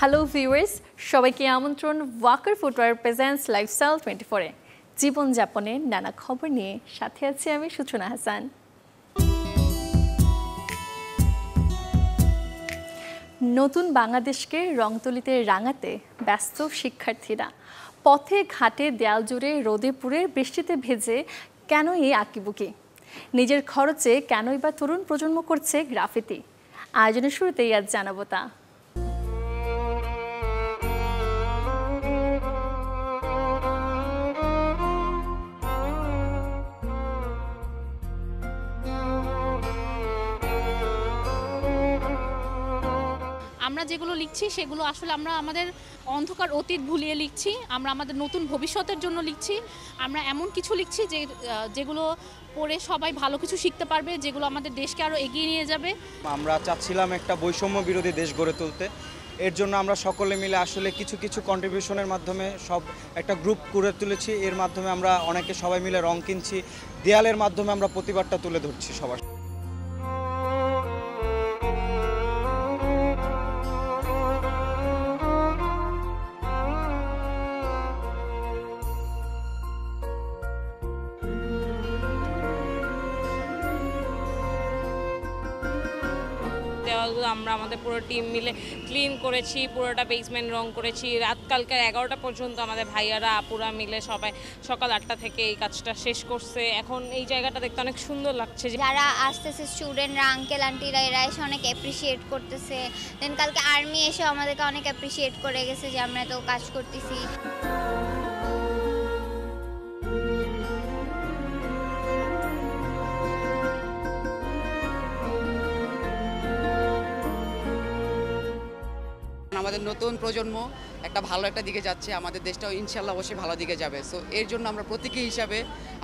Hello viewers, সবাইকে আমন্ত্রণ Waker footwear presents lifestyle 24-এ। জীবনযাপনের নানা খবর নিয়ে সাথে আছি আমি সূচনা হাসান। নতুন বাংলাদেশকে রংতুলিতে রাঙাতে ব্যস্ত শিক্ষার্থীরা। পথে ঘাটে দেয়াল জুড়ে রোদে পুড়ে বৃষ্টিতে ভেজে কেনই আঁকিবুকি, নিজের খরচে কেনই বা তরুণ প্রজন্ম করছে গ্রাফিতি। আয়োজনের শুরুতেই আজ জানাবো তা। আমরা যেগুলো লিখছি সেগুলো আসলে আমরা আমাদের অন্ধকার অতীত ভুলিয়ে লিখছি, আমরা আমাদের নতুন ভবিষ্যতের জন্য লিখছি। আমরা এমন কিছু লিখছি যেগুলো পড়ে সবাই ভালো কিছু শিখতে পারবে, যেগুলো আমাদের দেশকে আরও এগিয়ে নিয়ে যাবে। আমরা চাচ্ছিলাম একটা বৈষম্য বিরোধী দেশ গড়ে তুলতে। এর জন্য আমরা সকলে মিলে আসলে কিছু কিছু কন্ট্রিবিউশনের মাধ্যমে সব একটা গ্রুপ করে তুলেছি। এর মাধ্যমে আমরা অনেকে সবাই মিলে রং কিনছি, দেয়ালের মাধ্যমে আমরা প্রতিবাদটা তুলে ধরছি সবার। দেওয়ালগুলো আমরা আমাদের পুরো টিম মিলে ক্লিন করেছি, পুরোটা বেসমেন্ট রং করেছি। রাত কালকে 11টা পর্যন্ত আমাদের ভাইয়ারা আপুরা মিলে সবাই সকাল 8টা থেকে এই কাজটা শেষ করছে। এখন এই জায়গাটা দেখতে অনেক সুন্দর লাগছে। যারা আসতেছে স্টুডেন্টরা, আঙ্কেল আন্টিরা, এরা এসে অনেক অ্যাপ্রিসিয়েট করতেছে। দেন কালকে আর্মি এসে আমাদেরকে অনেক অ্যাপ্রিসিয়েট করে গেছে যে আমরা তো কাজ করতেছি। আমাদের নতুন প্রজন্ম একটা ভালো একটা দিকে যাচ্ছে, আমাদের দেশটাও ইনশাল্লাহ অবশ্যই ভালো দিকে যাবে। সো এর জন্য আমরা প্রতীকী হিসাবে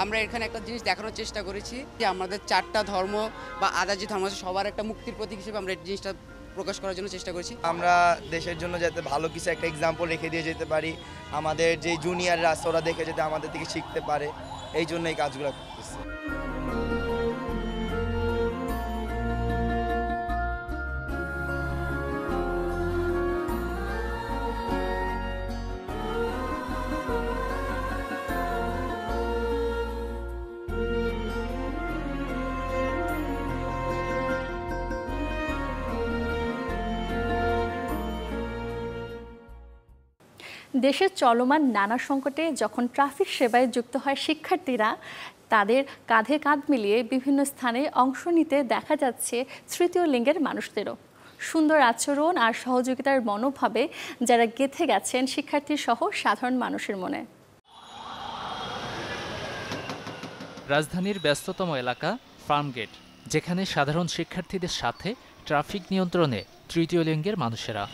আমরা এখানে একটা জিনিস দেখানোর চেষ্টা করেছি যে আমাদের 4টা ধর্ম বা আদার যে ধর্ম আছে সবার একটা মুক্তির প্রতীক হিসেবে আমরা এই জিনিসটা প্রকাশ করার জন্য চেষ্টা করেছি। আমরা দেশের জন্য যাতে ভালো কিছু একটা এক্সাম্পল রেখে দিয়ে যেতে পারি, আমাদের যে জুনিয়ররা আছে ওরা দেখে যাতে আমাদের থেকে শিখতে পারে, এই জন্য এই কাজগুলো করতেছি। দেশের চলমান নানা সংকটে যখন ট্রাফিক সেবায় যুক্ত হয় শিক্ষার্থীরা, তাদের কাঁধে কাঁধ মিলিয়ে বিভিন্ন স্থানে অংশ নিতে দেখা যাচ্ছে তৃতীয় লিঙ্গের মানুষদেরও। সুন্দর আচরণ আর সহযোগিতার মনোভাবে যারা গেঁথে গেছেন শিক্ষার্থী সহ সাধারণ মানুষের মনে। রাজধানীর ব্যস্ততম এলাকা ফার্মগেট, যেখানে সাধারণ শিক্ষার্থীদের সাথে ট্রাফিক নিয়ন্ত্রণে তৃতীয় লিঙ্গের মানুষেরা।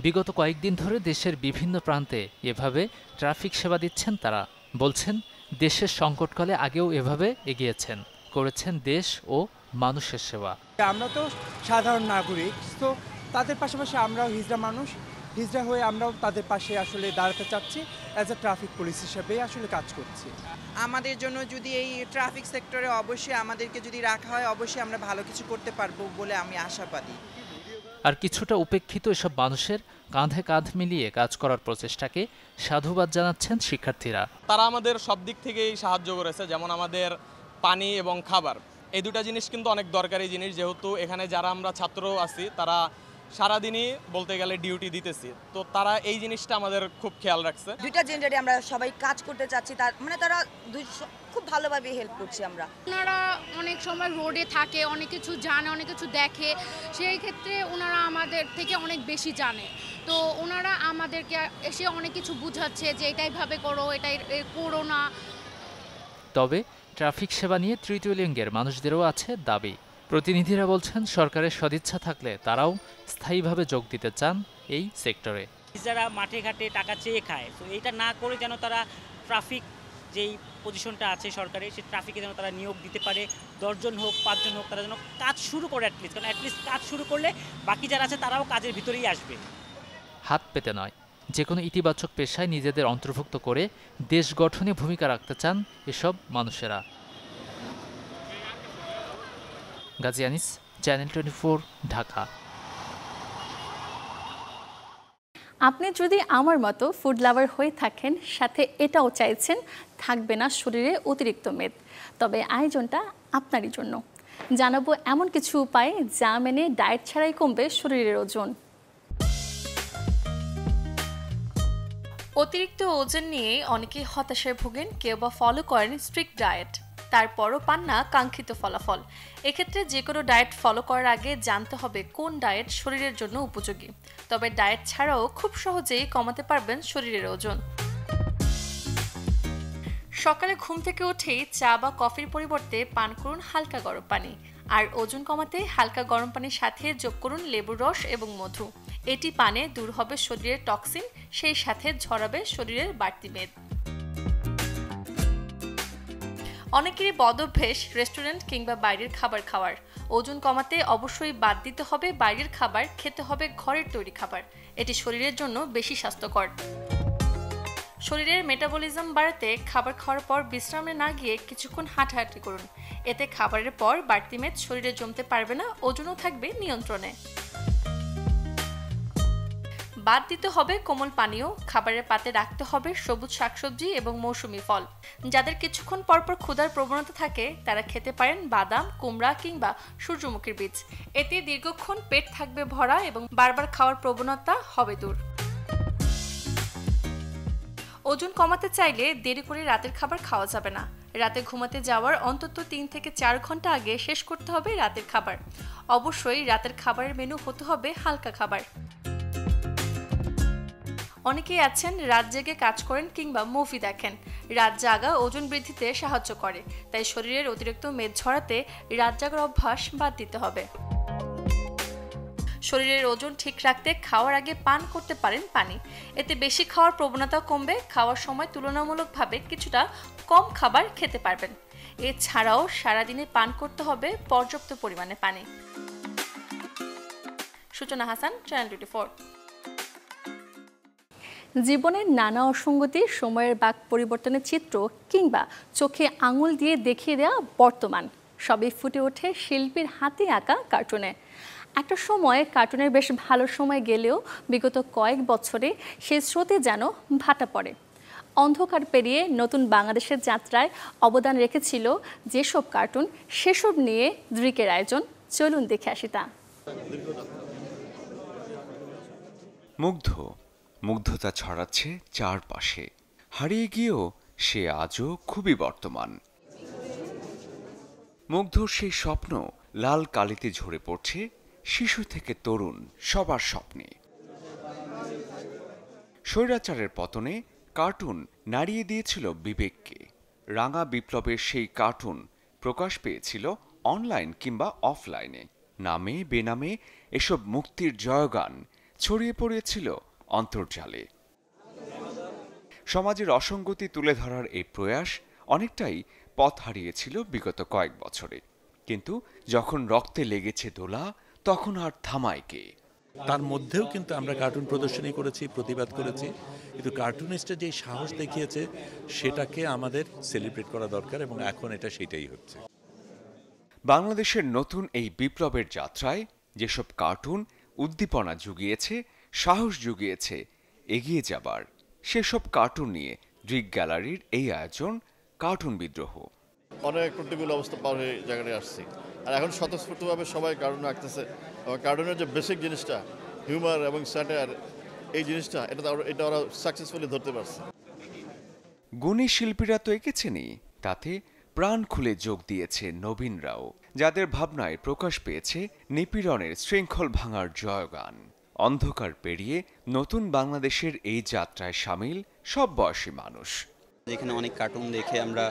বিগত কয়েকদিন ধরে দেশের বিভিন্ন প্রান্তে এভাবে ট্রাফিক সেবা দিচ্ছেন তারা। বলছেন দেশের সংকটকালে আগেও এভাবে এগিয়েছেন, করেছেন দেশ ও মানুষের সেবা। আমরা তো সাধারণ নাগরিক, তো তাদের পাশাপাশি আমরাও হিজড়া মানুষ, হিজড়া হয়ে আমরাও তাদের পাশে আসলে দাঁড়াতে চাচ্ছি। অ্যাজ এ ট্রাফিক পুলিশ হিসেবে আসলে কাজ করছি। আমাদের জন্য যদি এই ট্রাফিক সেক্টরে অবশ্যই আমাদেরকে যদি রাখা হয়, অবশ্যই আমরা ভালো কিছু করতে পারবো বলে আমি আশাবাদী। আর কিছুটা উপেক্ষিত এসব মানুষের কাঁধে কাঁধ মিলিয়ে কাজ করার প্রচেষ্টাকে সাধুবাদ জানাচ্ছেন শিক্ষার্থীরা। তারা আমাদের সব দিক থেকেই সাহায্য করেছে, যেমন আমাদের পানি এবং খাবার, এই দুটা জিনিস কিন্তু অনেক দরকারি জিনিস। যেহেতু এখানে যারা আমরা ছাত্র আছি তারা সারাদিনই বলতে গেলে ডিউটি দিতেছি, তো তারা এই জিনিসটা আমাদের খুব খেয়াল রাখছে। দুইটা জেন্ডারে আমরা সবাই কাজ করতে চাচ্ছি, তার মানে তারা খুব ভালোভাবে হেল্প করছে। আমরা ওনারা অনেক সময় রোডে থাকে, অনেক কিছু জানে, অনেক কিছু দেখে, সেই ক্ষেত্রে ওনারা আমাদের থেকে অনেক বেশি জানে। তো ওনারা আমাদেরকে এসে অনেক কিছু বুঝাচ্ছে যে এটাই ভাবে করো, এটাই করো না। তবে ট্রাফিক সেবা নিয়ে তৃতীয় লিঙ্গের মানুষদেরও আছে দাবি। প্রতিনিধিরা বলছেন সরকারের সদিচ্ছা থাকলে তারাও স্থায়ীভাবে যোগ দিতে চান এই সেক্টরে। যারা মাঠে ঘাটে টাকা চেয়ে খায়, তো এইটা না করে যেন তারা ট্রাফিক যেই পজিশনটা আছে সরকারের, সেই ট্রাফিকে যেন তারা নিয়োগ দিতে পারে। 10 জন হোক, 5 জন হোক, তারা যেন কাজ শুরু করে অ্যাটলিস্ট, কারণ অ্যাটলিস্ট কাজ শুরু করলে বাকি যারা আছে তারাও কাজের ভিতরেই আসবে। হাত পেতে নয়, যে কোনো ইতিবাচক পেশায় নিজেদের অন্তর্ভুক্ত করে দেশ গঠনে ভূমিকা রাখতে চান এসব মানুষেরা। গাজী আনিস, চ্যানেল 24, ঢাকা। আপনি যদি আমার মতো ফুড লাভার হয়ে থাকেন, সাথে এটাও চাইছেন থাকবে না শরীরে অতিরিক্ত মেদ, তবে আয়োজনটা আপনারই জন্য। জানাবো এমন কিছু উপায় যা মেনে ডায়েট ছাড়াই কমবে শরীরের ওজন। অতিরিক্ত ওজন নিয়ে অনেকেই হতাশায় ভোগেন, কেউ বা ফলো করেন স্ট্রিক্ট ডায়েট, তারপরও পান না কাঙ্ক্ষিত ফলাফল। এক্ষেত্রে যে কোনো ডায়েট ফলো করার আগে জানতে হবে কোন ডায়েট শরীরের জন্য উপযোগী। তবে ডায়েট ছাড়াও খুব সহজেই কমাতে পারবেন শরীরের ওজন। সকালে ঘুম থেকে উঠেই চা বা কফির পরিবর্তে পান করুন হালকা গরম পানি। আর ওজন কমাতে হালকা গরম পানির সাথে যোগ করুন লেবুর রস এবং মধু। এটি পানে দূর হবে শরীরের টক্সিন, সেই সাথে ঝরাবে শরীরের বাড়তি মেদ। অনেকেরই বদঅভ্যেস রেস্টুরেন্ট কিংবা বাইরের খাবার খাওয়ার। ওজন কমাতে অবশ্যই বাদ দিতে হবে বাইরের খাবার, খেতে হবে ঘরের তৈরি খাবার। এটি শরীরের জন্য বেশি স্বাস্থ্যকর। শরীরের মেটাবলিজম বাড়াতে খাবার খাওয়ার পর বিশ্রামে না গিয়ে কিছুক্ষণ হাঁটাহাঁটি করুন। এতে খাবারের পর বাড়তি মেদ শরীরে জমতে পারবে না, ওজনও থাকবে নিয়ন্ত্রণে। বাদ দিতে হবে কোমল পানীয়, খাবারের পাতে রাখতে হবে সবুজ শাকসবজি এবং মৌসুমী ফল। যাদের কিছুক্ষণ পরপর ক্ষুধার প্রবণতা থাকে তারা খেতে পারেন বাদাম, কুমড়া কিংবা সূর্যমুখীর বীজ। এতে দীর্ঘক্ষণ পেট থাকবে ভরা এবং বারবার খাওয়ার প্রবণতা হবে দূর। ওজন কমাতে চাইলে দেরি করে রাতের খাবার খাওয়া যাবে না। রাতে ঘুমাতে যাওয়ার অন্তত 3 থেকে 4 ঘন্টা আগে শেষ করতে হবে রাতের খাবার। অবশ্যই রাতের খাবারের মেনু হতে হবে হালকা খাবার। অনেকেই আছেন রাত জেগে কাজ করেন কিংবা মুভি দেখেন। রাত জাগা ওজন বৃদ্ধিতে সাহায্য করে, তাই শরীরের অতিরিক্ত মেদ ঝরাতে রাত জাগার অভ্যাস বাদ দিতে হবে। শরীরের ওজন ঠিক রাখতে খাওয়ার আগে পান করতে পারেন পানি। এতে বেশি খাওয়ার প্রবণতা কমবে। খাওয়ার সময় তুলনামূলকভাবে কিছুটা কম খাবার খেতে পারবেন। এছাড়াও সারাদিনে পান করতে হবে পর্যাপ্ত পরিমাণে পানি। সূচনা হাসান, চ্যানেল 24। জীবনের নানা অসঙ্গতি, সময়ের বাঁক পরিবর্তনের চিত্র কিংবা চোখে আঙুল দিয়ে দেখিয়ে দেওয়া বর্তমান, সবই ফুটে ওঠে শিল্পীর হাতে আঁকা কার্টুনে। একটা সময় কার্টুনের বেশ ভালো সময় গেলেও বিগত কয়েক বছরে সেই স্রোতে যেন ভাটা পড়ে। অন্ধকার পেরিয়ে নতুন বাংলাদেশের যাত্রায় অবদান রেখেছিল যেসব কার্টুন, সেসব নিয়ে দৃকের আয়োজন। চলুন দেখে আসি তা। মুগ্ধতা ছড়াচ্ছে চারপাশে, হারিয়ে গিয়েও সে আজও খুবই বর্তমান। মুগ্ধর সেই স্বপ্ন লাল কালিতে ঝরে পড়ছে শিশু থেকে তরুণ সবার স্বপ্নে। স্বৈরাচারের পতনে কার্টুন নাড়িয়ে দিয়েছিল বিবেককে। রাঙা বিপ্লবের সেই কার্টুন প্রকাশ পেয়েছিল অনলাইন কিংবা অফলাইনে। নামে বেনামে এসব মুক্তির জয়গান ছড়িয়ে পড়েছিল অন্তর্জালে। সমাজের অসঙ্গতি তুলে ধরার এই প্রয়াস অনেকটাই পথ হারিয়েছিল বিগত কয়েক বছরে, কিন্তু যখন রক্তে লেগেছে দোলা তখন আর থামায় কে? তার মধ্যেও কিন্তু আমরা কার্টুন প্রদর্শনী করেছি, প্রতিবাদ করেছি, কিন্তু কার্টুনিস্টের যে সাহস দেখিয়েছে সেটাকে আমাদের সেলিব্রেট করা দরকার, এবং এখন এটা সেটাই হচ্ছে। বাংলাদেশের নতুন এই বিপ্লবের যাত্রায় যেসব কার্টুন উদ্দীপনা জুগিয়েছে, সাহস জুগিয়েছে এগিয়ে যাবার, সেসব কার্টুন নিয়ে দৃক গ্যালারির এই আয়োজন কার্টুন বিদ্রোহ। অনেক প্রতিকূল অবস্থা পার হয়ে জায়গায় আসছি, আর এখন স্বতঃস্ফূর্তভাবে সবাই কার্টুন আঁকতেছে। কার্টুনের যে বেসিক জিনিসটা, হিউমার এবং স্যাটায়ার, এই জিনিসটা এটা ওরা সাকসেসফুলি ধরতে পারছে। গুণী শিল্পীরা তো এঁকেছেনই, তাতে প্রাণ খুলে যোগ দিয়েছে নবীনরাও, যাদের ভাবনায় প্রকাশ পেয়েছে নিপীড়নের শৃঙ্খল ভাঙার জয়গান। অন্ধকার পেরিয়ে নতুন বাংলাদেশের এই যাত্রায় সামিল সব বয়সী মানুষ। যেখানে অনেক কার্টুন দেখে আমরা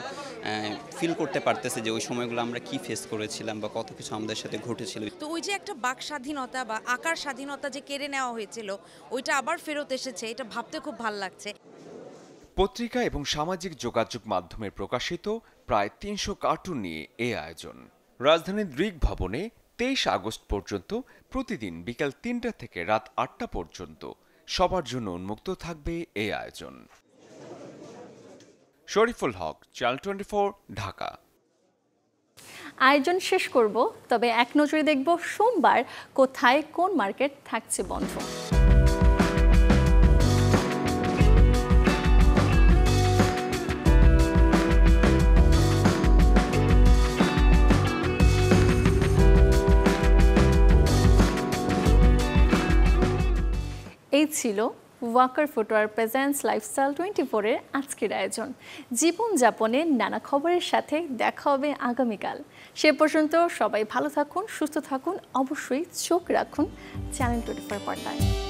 ফিল করতে পারতেছি যে ওই সময়গুলো আমরা কি ফেস করেছিলাম বা কত কিছু আমাদের সাথে ঘটেছিল। তো ওই যে একটা বাক স্বাধীনতা বা আকার স্বাধীনতা যে কেড়ে নেওয়া হয়েছিল, ওইটা আবার ফেরত এসেছে, এটা ভাবতে খুব ভালো লাগছে। পত্রিকা এবং সামাজিক যোগাযোগ মাধ্যমে প্রকাশিত প্রায় 300 কার্টুন নিয়ে এই আয়োজন। রাজধানীর দৃক ভবনে 23 আগস্ট পর্যন্ত প্রতিদিন বিকাল 3টা থেকে রাত 8টা পর্যন্ত সবার জন্য উন্মুক্ত থাকবে এই আয়োজন। শরীফুল হক, চ্যানেল 24, ঢাকা। আয়োজন শেষ করব, তবে এক নজরে দেখব সোমবার কোথায় কোন মার্কেট থাকছে বন্ধ। এই ছিল ওয়াকার ফুটওয়ার প্রেজেন্টস লাইফস্টাইল 24 এর আজকের আয়োজন। জীবনযাপনের নানা খবরের সাথে দেখা হবে আগামীকাল। সে পর্যন্ত সবাই ভালো থাকুন, সুস্থ থাকুন, অবশ্যই চোখ রাখুন চ্যানেল 24 পর্দায়।